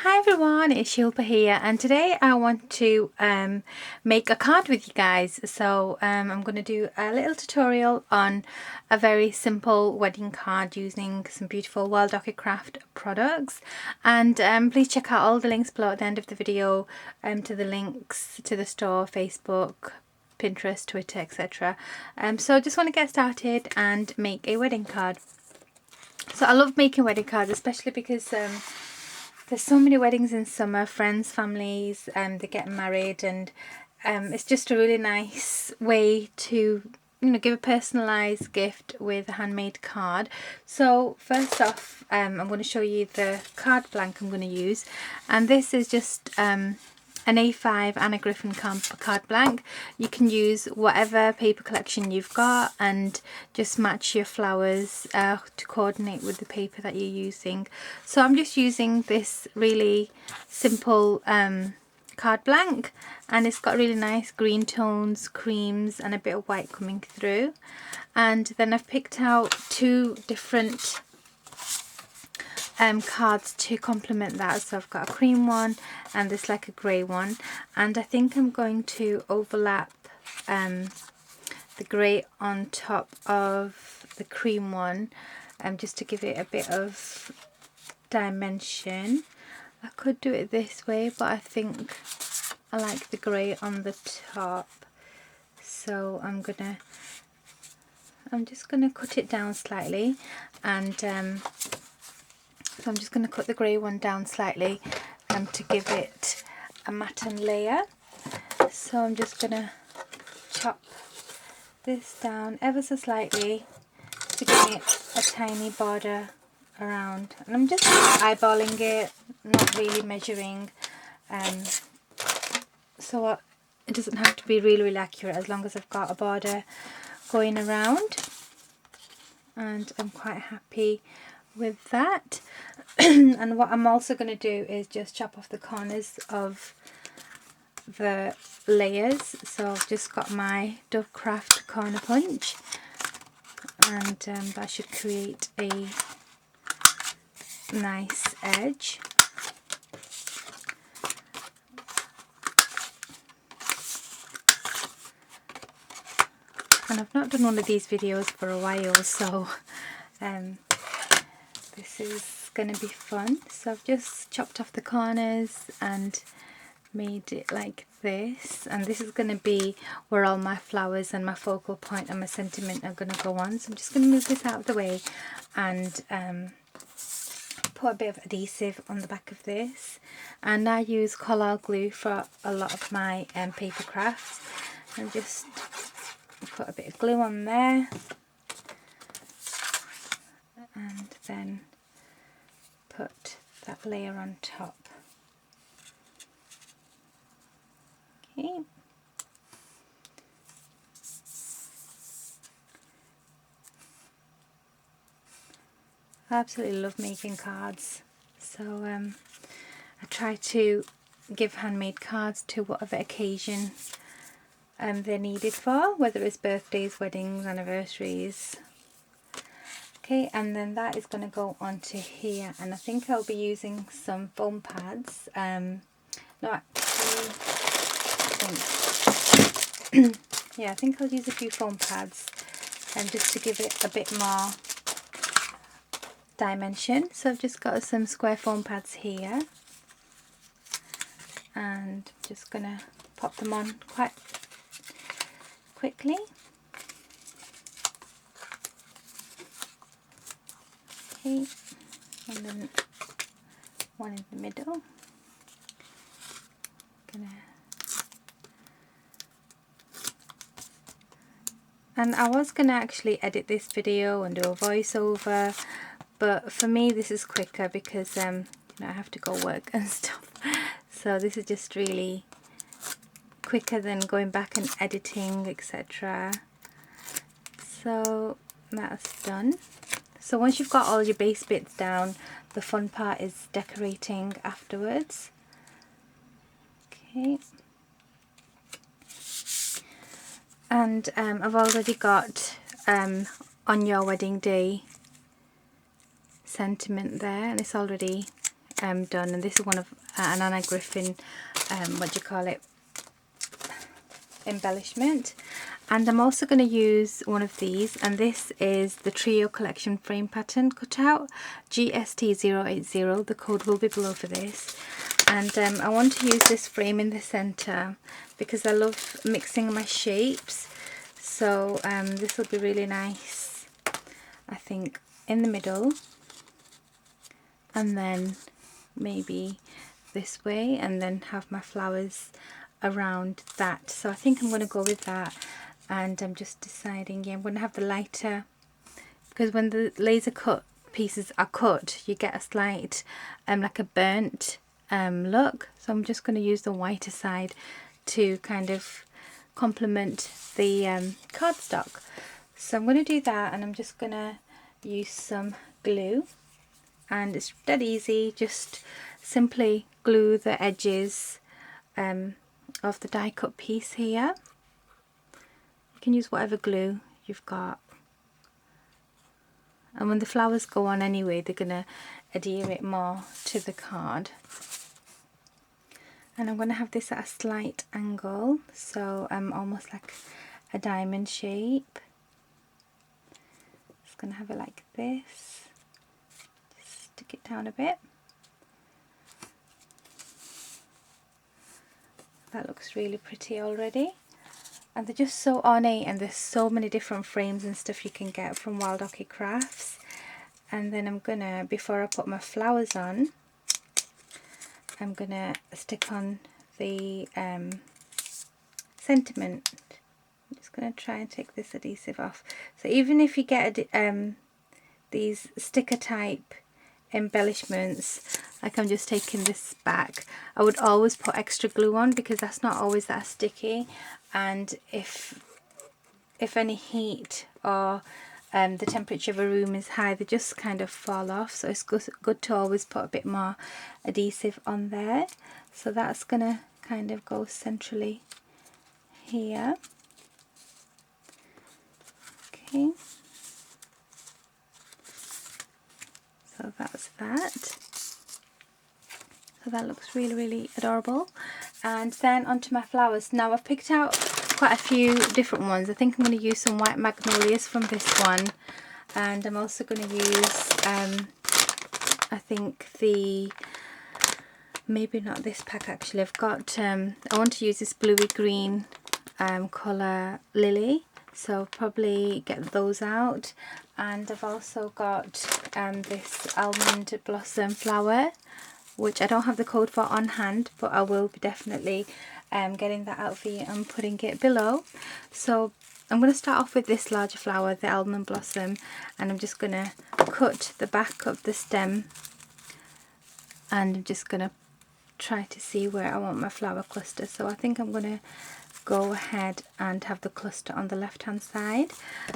Hi everyone, it's Shilpa here, and today I want to make a card with you guys. So I'm going to do a little tutorial on a very simple wedding card using some beautiful Wild Orchid Craft products. And please check out all the links below at the end of the video to the links to the store, Facebook, Pinterest, Twitter, etc. So I just want to get started and make a wedding card. So I love making wedding cards, especially because there's so many weddings in summer, friends, families, they get married, and it's just a really nice way to, give a personalised gift with a handmade card. So first off, I'm going to show you the card blank I'm going to use, and this is just an A5 Anna Griffin card blank. You can use whatever paper collection you've got and just match your flowers to coordinate with the paper that you're using. So I'm just using this really simple card blank, and it's got really nice green tones, creams, and a bit of white coming through. And then I've picked out two different cards to complement that. So I've got a cream one and this like a grey one, and I think I'm going to overlap the grey on top of the cream one just to give it a bit of dimension. I could do it this way, but I think I like the grey on the top, so I'm just gonna cut it down slightly, and so I'm just going to cut the grey one down slightly to give it a matte layer. So I'm just going to chop this down ever so slightly to give it a tiny border around. And I'm just eyeballing it, not really measuring. So it doesn't have to be really accurate as long as I've got a border going around. And I'm quite happy with that. And what I'm also going to do is just chop off the corners of the layers. So I've just got my Dovecraft corner punch, and that should create a nice edge. And I've not done one of these videos for a while, so this is going to be fun. So I've just chopped off the corners and made it like this, and this is going to be where all my flowers and my focal point and my sentiment are going to go on. So I'm just going to move this out of the way and put a bit of adhesive on the back of this. And I use collard glue for a lot of my paper crafts, and just put a bit of glue on there, and then put that layer on top. Okay. I absolutely love making cards, so I try to give handmade cards to whatever occasion they're needed for, whether it's birthdays, weddings, anniversaries. Okay, and then that is going to go onto here, and I think I'll be using some foam pads. No, actually, I think I'll use a few foam pads, and just to give it a bit more dimension. So I've just got some square foam pads here, and I'm just going to pop them on quite quickly. Okay, and then one in the middle. And I was gonna actually edit this video and do a voiceover, but for me this is quicker because I have to go work and stuff. So this is just really quicker than going back and editing, etc. So that's done. So once you've got all your base bits down, the fun part is decorating afterwards. Okay. And I've already got on your wedding day sentiment there, and it's already done, and this is one of an Anna Griffin, embellishment. And I'm also going to use one of these, and this is the Trio Collection frame pattern cutout, GST080. The code will be below for this. And I want to use this frame in the center because I love mixing my shapes. So this will be really nice, I think, in the middle, and then maybe this way, and then have my flowers around that. So I think I'm going to go with that, and I'm just deciding, yeah, I'm going to have the lighter, because when the laser cut pieces are cut, you get a slight like a burnt look. So I'm just going to use the whiter side to kind of complement the cardstock. So I'm going to do that, and I'm just going to use some glue, and it's dead easy. Just simply glue the edges of the die cut piece here. You can use whatever glue you've got, and when the flowers go on anyway, they're going to adhere it more to the card. And I'm going to have this at a slight angle, so almost like a diamond shape. Just going to have it like this. Just stick it down a bit. That looks really pretty already. And they're just so ornate, and there's so many different frames and stuff you can get from Wild Orchid Crafts. And then I'm going to, before I put my flowers on, I'm going to stick on the sentiment. I'm just going to try and take this adhesive off. So even if you get these sticker type embellishments, like I'm just taking this back, I would always put extra glue on, because that's not always that sticky, and if any heat or the temperature of a room is high, they just kind of fall off. So it's good to always put a bit more adhesive on there. So that's gonna kind of go centrally here. Okay, so that's that. So that looks really, really adorable. And then onto my flowers. Now I've picked out quite a few different ones. I think I'm going to use some white magnolias from this one, and I'm also going to use I think maybe not this pack actually. I've got I want to use this bluey green colour lily, so probably get those out. And I've also got this almond blossom flower, which I don't have the code for on hand, but I will be definitely getting that out for you and putting it below. So I'm going to start off with this larger flower, the almond blossom, and I'm just going to cut the back of the stem, and I'm just going to try to see where I want my flower cluster. So I think I'm going to go ahead and have the cluster on the left hand side.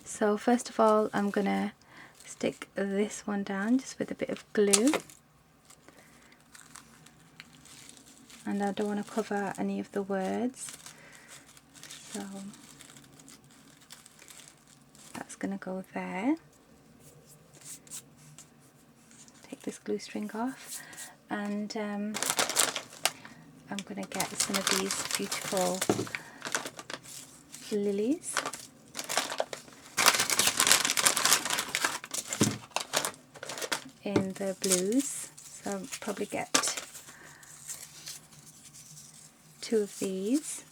So first of all, I'm going to stick this one down just with a bit of glue. And I don't want to cover any of the words, so that's going to go there. Take this glue string off, and I'm going to get some of these beautiful lilies. In the blues, so I'll probably get 2 of these.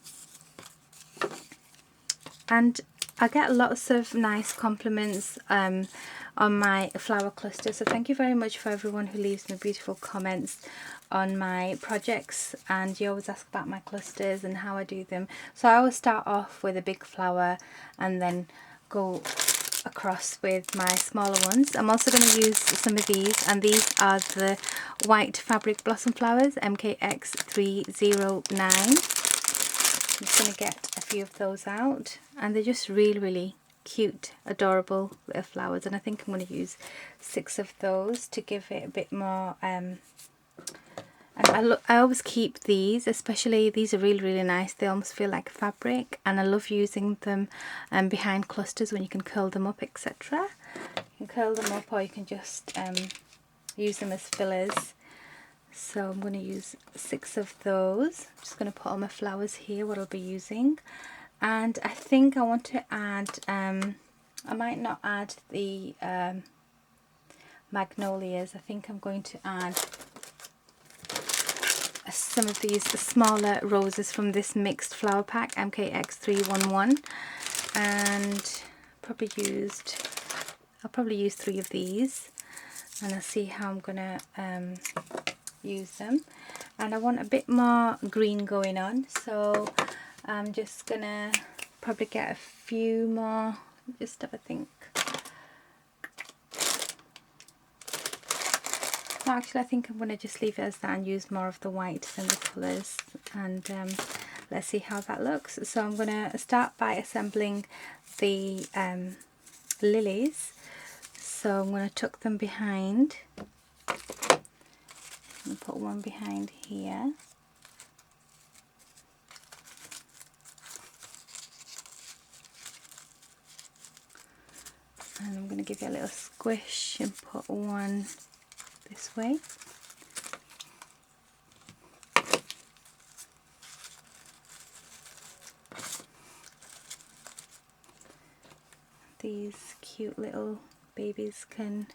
And I get lots of nice compliments on my flower cluster, so thank you very much for everyone who leaves me beautiful comments on my projects, and you always ask about my clusters and how I do them. So I always start off with a big flower and then go across with my smaller ones. I'm also going to use some of these, and these are the white fabric blossom flowers, MKX309. I'm just going to get a few of those out, and they're just really, really cute, adorable little flowers, and I think I'm going to use 6 of those to give it a bit more and I always keep these, especially these are really, really nice. They almost feel like fabric, and I love using them behind clusters when you can curl them up, etc. You can curl them up, or you can just use them as fillers. So I'm going to use 6 of those. I'm just going to put all my flowers here, what I'll be using. And I think I want to add, I might not add the magnolias. I think I'm going to add some of these smaller roses from this mixed flower pack, MKX311, and I'll probably use 3 of these, and I'll see how I'm gonna use them. And I want a bit more green going on, so I'm just gonna probably get a few more, just have a think. No, actually I think I'm going to just leave it as that and use more of the white than the colours, and let's see how that looks. So I'm going to start by assembling the lilies. So I'm going to tuck them behind and put one behind here. And I'm going to give you a little squish and put one this way. These cute little babies can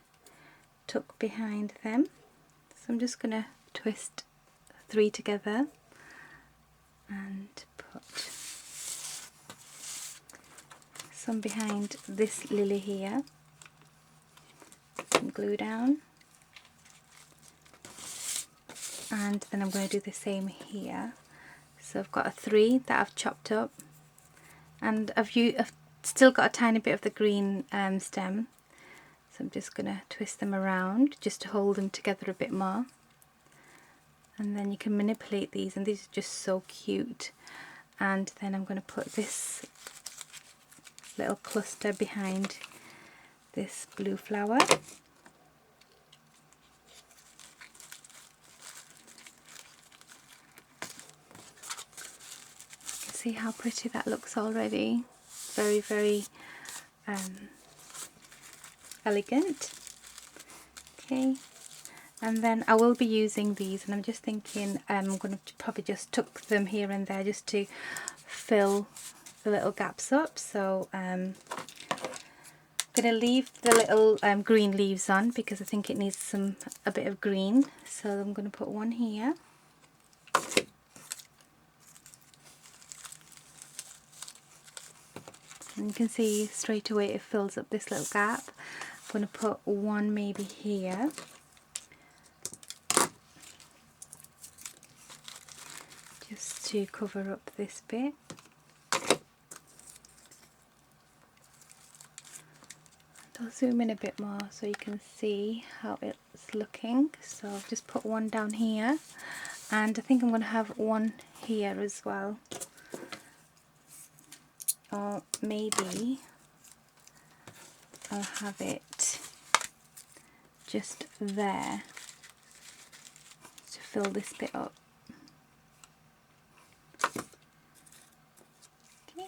tuck behind them. So I'm just going to twist 3 together and put some behind this lily here. Some glue down. And then I'm going to do the same here. So I've got a 3 that I've chopped up, and I've still got a tiny bit of the green stem, so I'm just going to twist them around just to hold them together a bit more. And then you can manipulate these, and these are just so cute. And then I'm going to put this little cluster behind this blue flower. See how pretty that looks already. Very, very elegant. Okay, and then I will be using these, and I'm just thinking I'm going to probably just tuck them here and there just to fill the little gaps up. So I'm going to leave the little green leaves on because I think it needs a bit of green. So I'm going to put one here. And you can see straight away it fills up this little gap. I'm going to put one maybe here. Just to cover up this bit. I'll zoom in a bit more so you can see how it's looking. So I've just put one down here, and I think I'm going to have one here as well. Or maybe I'll have it just there to fill this bit up. Okay.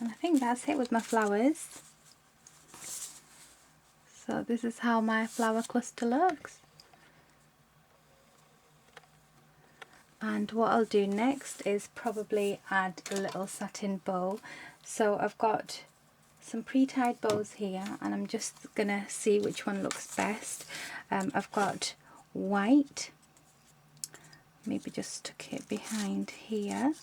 And I think that's it with my flowers. So this is how my flower cluster looks. And what I'll do next is probably add a little satin bow. So I've got some pre-tied bows here, and I'm just gonna see which one looks best. I've got white, maybe just tuck it behind here,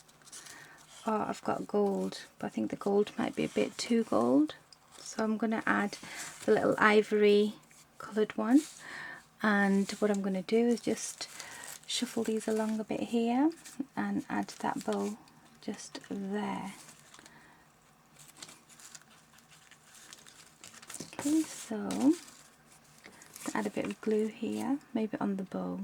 or I've got gold, but I think the gold might be a bit too gold. So I'm gonna add the little ivory coloured one, and what I'm gonna do is just shuffle these along a bit here and add that bow just there. Okay, so add a bit of glue here, maybe on the bow.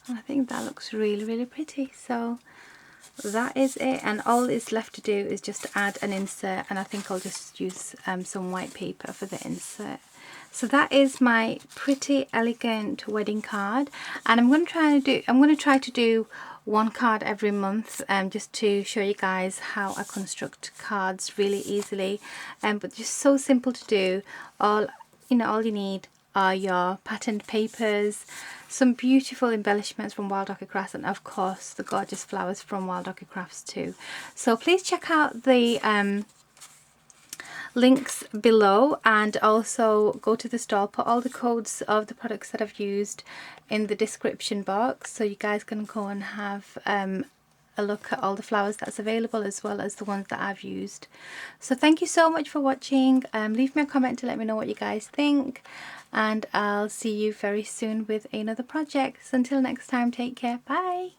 I think that looks really, really pretty. So that is it, and all is left to do is just add an insert, and I think I'll just use some white paper for the insert. So that is my pretty elegant wedding card, and I'm going to try to do one card every month, just to show you guys how I construct cards really easily, but just so simple to do. All you need are your patterned papers, some beautiful embellishments from Wild Orchid Crafts, and of course the gorgeous flowers from Wild Orchid Crafts too. So please check out the links below, and also go to the store. Put all the codes of the products that I've used in the description box, so you guys can go and have a look at all the flowers that's available, as well as the ones that I've used. So thank you so much for watching. Leave me a comment to let me know what you guys think, and I'll see you very soon with another project. So until next time, take care. Bye.